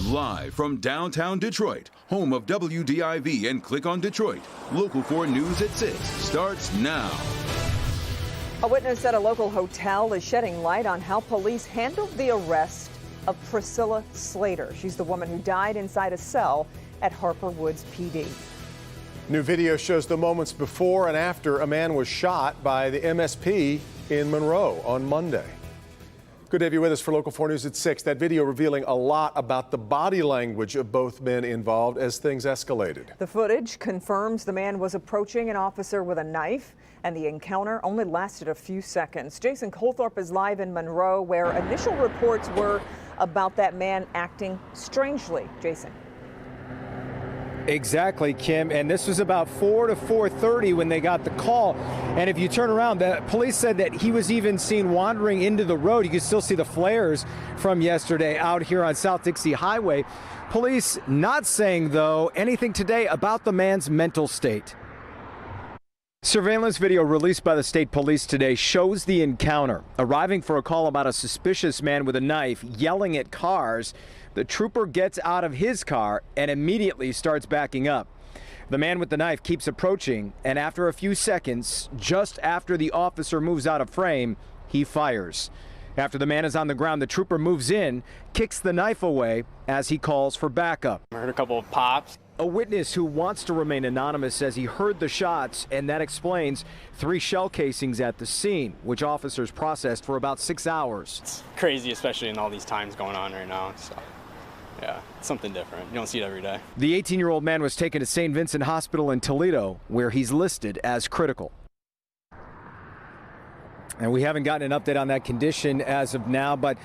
Live from downtown Detroit, home of WDIV and Click on Detroit, Local 4 News at 6 starts now. A witness at a local hotel is shedding light on how police handled the arrest of Priscilla Slater. She's the woman who died inside a cell at Harper Woods PD. New video shows the moments before and after a man was shot by the MSP in Monroe on Monday. Good to have you with us for Local 4 News at 6. That video revealing a lot about the body language of both men involved as things escalated. The footage confirms the man was approaching an officer with a knife, and the encounter only lasted a few seconds. Jason Colthorpe is live in Monroe, where initial reports were about that man acting strangely. Jason. Exactly, Kim, and this was about 4 to 4:30 when they got the call. And if you turn around, the police said that he was even seen wandering into the road. You can still see the flares from yesterday out here on South Dixie Highway. Police not saying, though, anything today about the man's mental state. Surveillance video released by the state police today shows the encounter. Arriving for a call about a suspicious man with a knife yelling at cars, the trooper gets out of his car and immediately starts backing up. The man with the knife keeps approaching, and after a few seconds, just after the officer moves out of frame, he fires. After the man is on the ground, the trooper moves in, kicks the knife away as he calls for backup. I heard a couple of pops. A witness who wants to remain anonymous says he heard the shots, and that explains 3 shell casings at the scene, which officers processed for about 6 hours. It's crazy, especially in all these times going on right now. So, yeah, it's something different. You don't see it every day. The 18-year-old man was taken to St. Vincent Hospital in Toledo, where he's listed as critical. And we haven't gotten an update on that condition as of now, but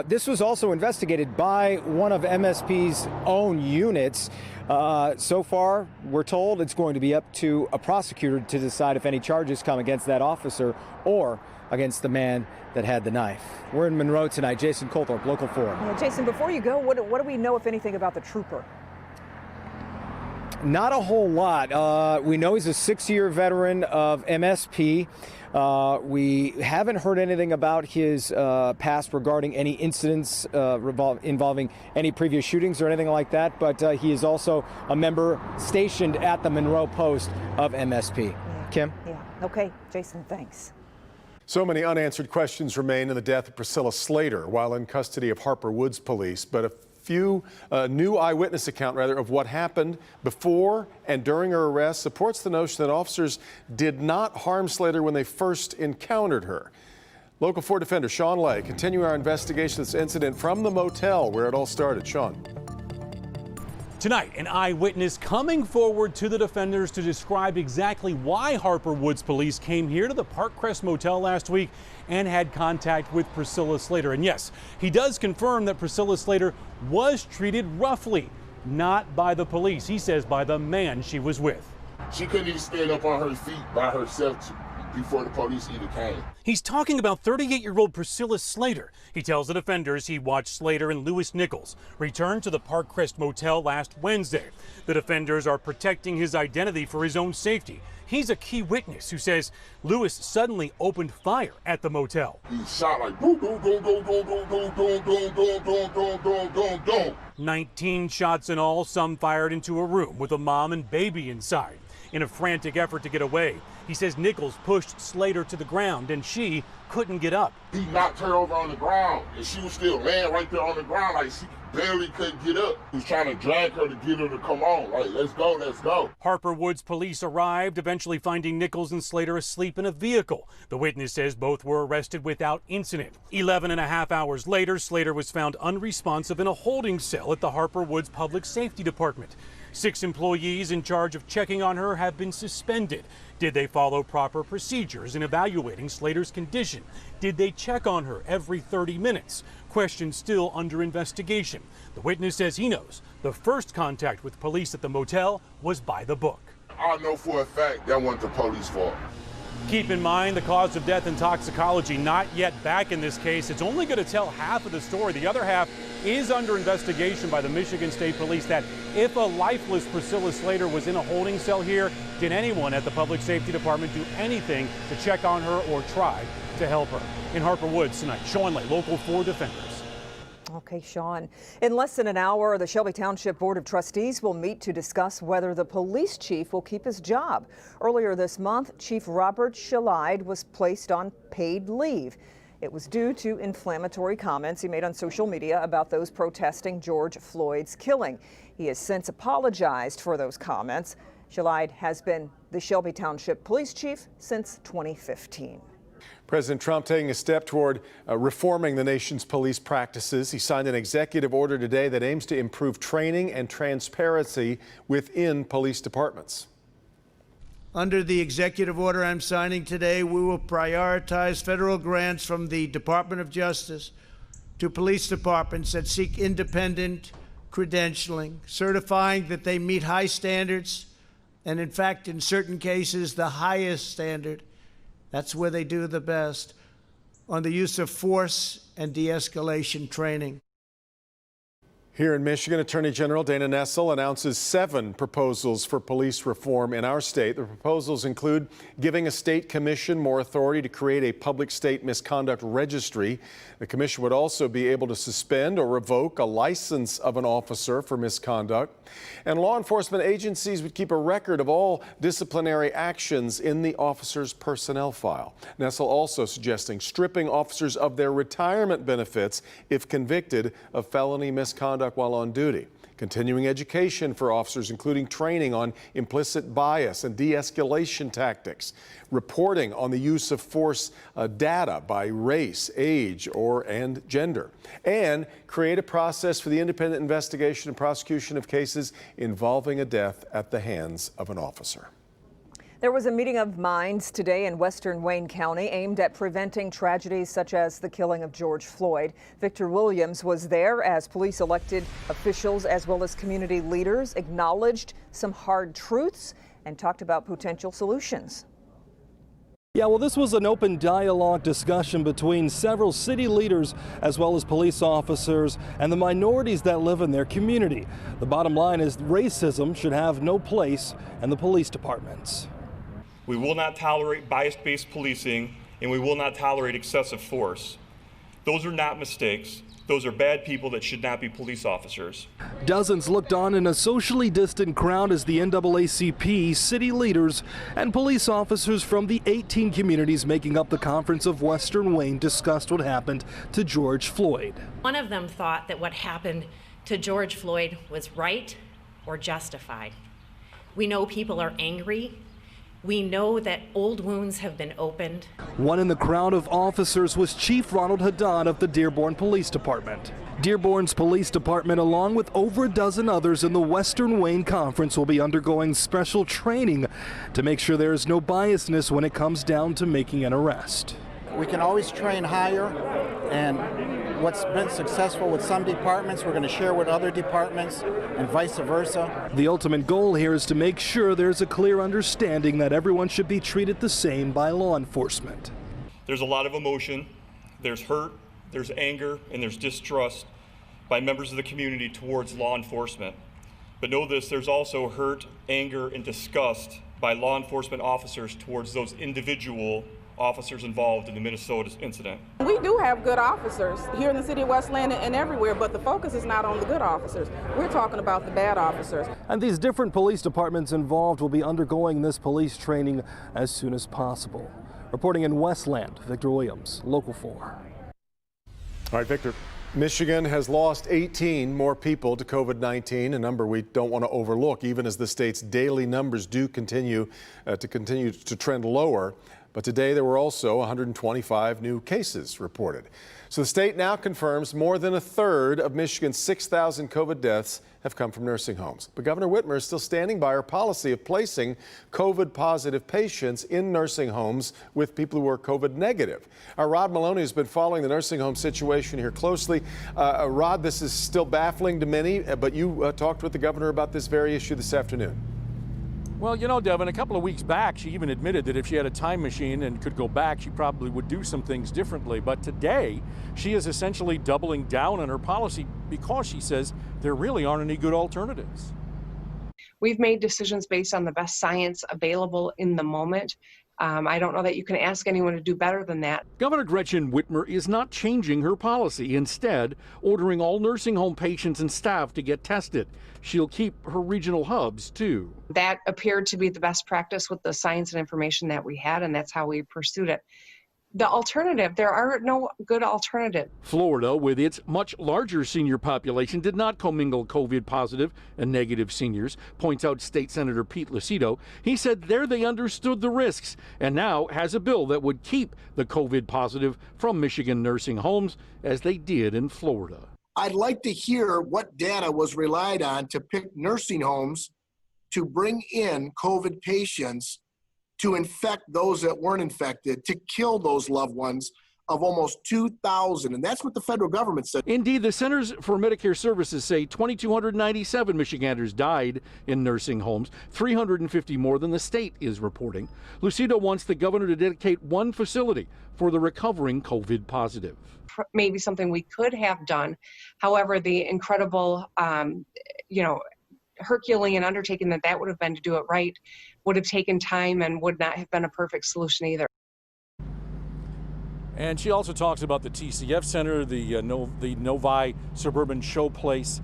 this was also investigated by one of MSP's own units. So far, we're told it's going to be up to a prosecutor to decide if any charges come against that officer or against the man that had the knife. We're in Monroe tonight. Jason Colthorpe, Local 4. Yeah, Jason, before you go, what do we know, if anything, about the trooper? Not a whole lot. We know he's a 6-year veteran of MSP. We haven't heard anything about his past regarding any incidents involving any previous shootings or anything like that, but he is also a member stationed at the Monroe post of MSP. Yeah. Kim? Yeah. Okay, Jason, thanks. So many unanswered questions remain in the death of Priscilla Slater while in custody of Harper Woods police, but a few new eyewitness account of what happened before and during her arrest supports the notion that officers did not harm Slater when they first encountered her. Local 4 defender Sean Lay continue our investigation of this incident from the motel where it all started. Sean. Tonight, an eyewitness coming forward to the defenders to describe exactly why Harper Woods police came here to the Parkcrest Motel last week and had contact with Priscilla Slater. And yes, he does confirm that Priscilla Slater was treated roughly, not by the police. He says by the man she was with. She couldn't even stand up on her feet by herself before the police even came. He's talking about 38-year-old Priscilla Slater. He tells the defenders he watched Slater and Lewis Nichols return to the Parkcrest Motel last Wednesday. The defenders are protecting his identity for his own safety. He's a key witness who says Lewis suddenly opened fire at the motel. He shot like boom, boom, boom, boom, boom, boom, boom, boom, boom, boom, boom, boom, boom, boom. 19 shots in all, some fired into a room with a mom and baby inside. In a frantic effort to get away, he says Nichols pushed Slater to the ground and she couldn't get up. He knocked her over on the ground and she was still laying right there on the ground like she barely could get up. He was trying to drag her to get her to come on, like, let's go, let's go. Harper Woods police arrived, eventually finding Nichols and Slater asleep in a vehicle. The witness says both were arrested without incident. 11 and a half hours later, Slater was found unresponsive in a holding cell at the Harper Woods Public Safety Department. 6 employees in charge of checking on her have been suspended. Did they follow proper procedures in evaluating Slater's condition? Did they check on her every 30 minutes? Questions still under investigation. The witness says he knows the first contact with police at the motel was by the book. I know for a fact that wasn't the police fault. Keep in mind the cause of death and toxicology not yet back in this case. It's only going to tell half of the story. The other half is under investigation by the Michigan State Police, that if a lifeless Priscilla Slater was in a holding cell here, did anyone at the Public Safety Department do anything to check on her or try to help her? In Harper Woods tonight, Sean Lay, Local 4 Defenders. Okay, Sean. In less than an hour, the Shelby Township Board of Trustees will meet to discuss whether the police chief will keep his job. Earlier this month, Chief Robert Shelby was placed on paid leave. It was due to inflammatory comments he made on social media about those protesting George Floyd's killing. He has since apologized for those comments. Shelby has been the Shelby Township police chief since 2015. President Trump taking a step toward reforming the nation's police practices. He signed an executive order today that aims to improve training and transparency within police departments. Under the executive order I'm signing today, we will prioritize federal grants from the Department of Justice to police departments that seek independent credentialing, certifying that they meet high standards, and in fact, in certain cases, the highest standard. That's where they do the best, on the use of force and de-escalation training. Here in Michigan, Attorney General Dana Nessel announces 7 proposals for police reform in our state. The proposals include giving a state commission more authority to create a public state misconduct registry. The commission would also be able to suspend or revoke a license of an officer for misconduct. And law enforcement agencies would keep a record of all disciplinary actions in the officer's personnel file. Nessel also suggesting stripping officers of their retirement benefits if convicted of felony misconduct while on duty. Continuing education for officers, including training on implicit bias and de-escalation tactics, reporting on the use of force data by race, age, and gender, and create a process for the independent investigation and prosecution of cases involving a death at the hands of an officer. There was a meeting of minds today in western Wayne County aimed at preventing tragedies such as the killing of George Floyd. Victor Williams was there as police elected officials as well as community leaders acknowledged some hard truths and talked about potential solutions. Yeah, well, this was an open dialogue discussion between several city leaders as well as police officers and the minorities that live in their community. The bottom line is racism should have no place in the police departments. We will not tolerate bias-based policing, and we will not tolerate excessive force. Those are not mistakes. Those are bad people that should not be police officers. Dozens looked on in a socially distant crowd as the NAACP, city leaders, and police officers from the 18 communities making up the Conference of Western Wayne discussed what happened to George Floyd. One of them thought that what happened to George Floyd was right or justified. We know people are angry. We know that old wounds have been opened. One in the crowd of officers was Chief Ronald Haddad of the Dearborn Police Department. Dearborn's police department, along with over a dozen others in the Western Wayne Conference, will be undergoing special training to make sure there is no biasness when it comes down to making an arrest. We can always train higher, and what's been successful with some departments, we're going to share with other departments and vice versa. The ultimate goal here is to make sure there's a clear understanding that everyone should be treated the same by law enforcement. There's a lot of emotion, there's hurt, there's anger, and there's distrust by members of the community towards law enforcement. But know this, there's also hurt, anger, and disgust by law enforcement officers towards those individual officers involved in the Minnesota incident. We do have good officers here in the city of Westland and everywhere, but the focus is not on the good officers. We're talking about the bad officers. And these different police departments involved will be undergoing this police training as soon as possible. Reporting in Westland, Victor Williams, Local 4. All right, Victor. Michigan has lost 18 more people to COVID-19, a number we don't want to overlook, even as the state's daily numbers do continue to trend lower. But today there were also 125 new cases reported. So the state now confirms more than a third of Michigan's 6,000 COVID deaths have come from nursing homes. But Governor Whitmer is still standing by her policy of placing COVID positive patients in nursing homes with people who are COVID negative. Our Rod Maloney has been following the nursing home situation here closely. Rod, this is still baffling to many, but you talked with the governor about this very issue this afternoon. Well, you know, Devin, a couple of weeks back, she even admitted that if she had a time machine and could go back, she probably would do some things differently. But today, she is essentially doubling down on her policy because she says there really aren't any good alternatives. We've made decisions based on the best science available in the moment. I don't know that you can ask anyone to do better than that. Governor Gretchen Whitmer is not changing her policy, instead ordering all nursing home patients and staff to get tested. She'll keep her regional hubs, too. That appeared to be the best practice with the science and information that we had, and that's how we pursued it. The alternative, there are no good alternatives. Florida, with its much larger senior population, did not commingle COVID positive and negative seniors, points out State Senator Pete Lucido. He said there they understood the risks and now has a bill that would keep the COVID positive from Michigan nursing homes as they did in Florida. I'd like to hear what data was relied on to pick nursing homes to bring in COVID patients to infect those that weren't infected, to kill those loved ones of almost 2,000. And that's what the federal government said. Indeed, the Centers for Medicare Services say 2,297 Michiganders died in nursing homes, 350 more than the state is reporting. Lucido wants the governor to dedicate one facility for the recovering COVID positive. Maybe something we could have done. However, the incredible, Herculean undertaking that would have been to do it right would have taken time and would not have been a perfect solution either. And she also talks about the TCF Center, the Novi Suburban Showplace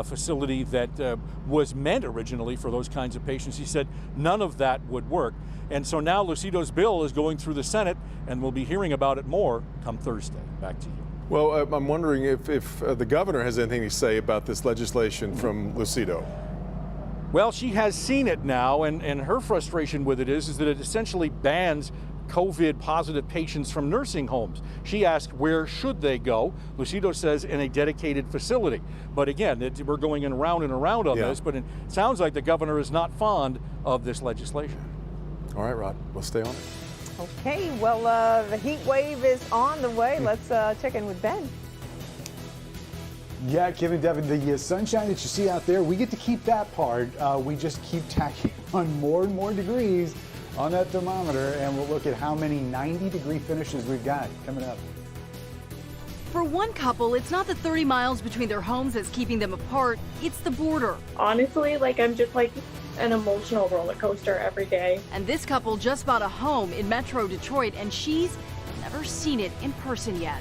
facility that was meant originally for those kinds of patients. She said none of that would work. And so now Lucido's bill is going through the Senate, and we'll be hearing about it more come Thursday. Back to you. Well, I'm wondering if the governor has anything to say about this legislation from Lucido. Well, she has seen it now, and her frustration with it is that it essentially bans COVID positive patients from nursing homes. She asked where should they go. Lucido says in a dedicated facility. But again, we're going in around and around on this, but it sounds like the governor is not fond of this legislation. All right, Rod, we'll stay on it. Okay, well, the heat wave is on the way. Let's check in with Ben. Yeah, Kevin, Devin, the sunshine that you see out there, we get to keep that part. We just keep tacking on more and more degrees on that thermometer, and we'll look at how many 90-degree finishes we've got coming up. For one couple, it's not the 30 miles between their homes that's keeping them apart, it's the border. Honestly, I'm just an emotional roller coaster every day. And this couple just bought a home in Metro Detroit, and she's never seen it in person yet.